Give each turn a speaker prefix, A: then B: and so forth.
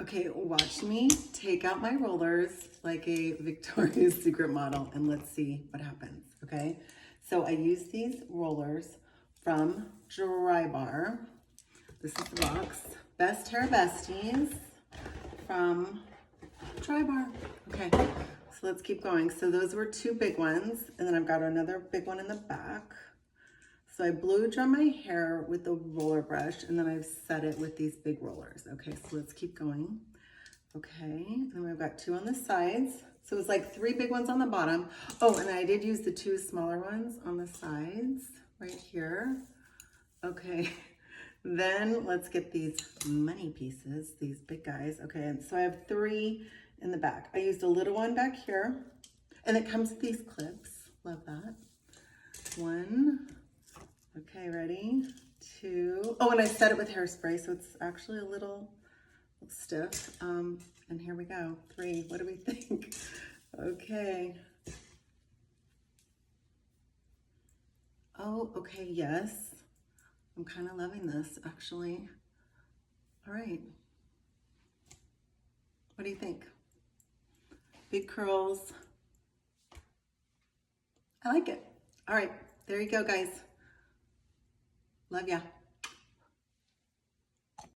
A: Okay, watch me take out my rollers like a Victoria's Secret model and let's see what happens, okay? So I use these rollers from Drybar. This is the box. Best Hair Besties from Drybar. Okay, so let's keep going. So those were two big ones, and then I've got another big one in the back. So I blew dry my hair with the roller brush, and then I've set it with these big rollers. Okay, so let's keep going. Okay, and then we've got two on the sides. So it's like three big ones on the bottom. Oh, and I did use the two smaller ones on the sides right here. Okay, then let's get these money pieces, these big guys. Okay, and so I have three in the back. I used a little one back here, and it comes with these clips. Love that. One. Okay, ready? Two. Oh, and I set it with hairspray, so it's actually a little stiff. And here we go. Three. What do we think? Okay. Oh, okay, yes. I'm kind of loving this, actually. All right. What do you think? Big curls. I like it. All right, there you go, guys. Love ya.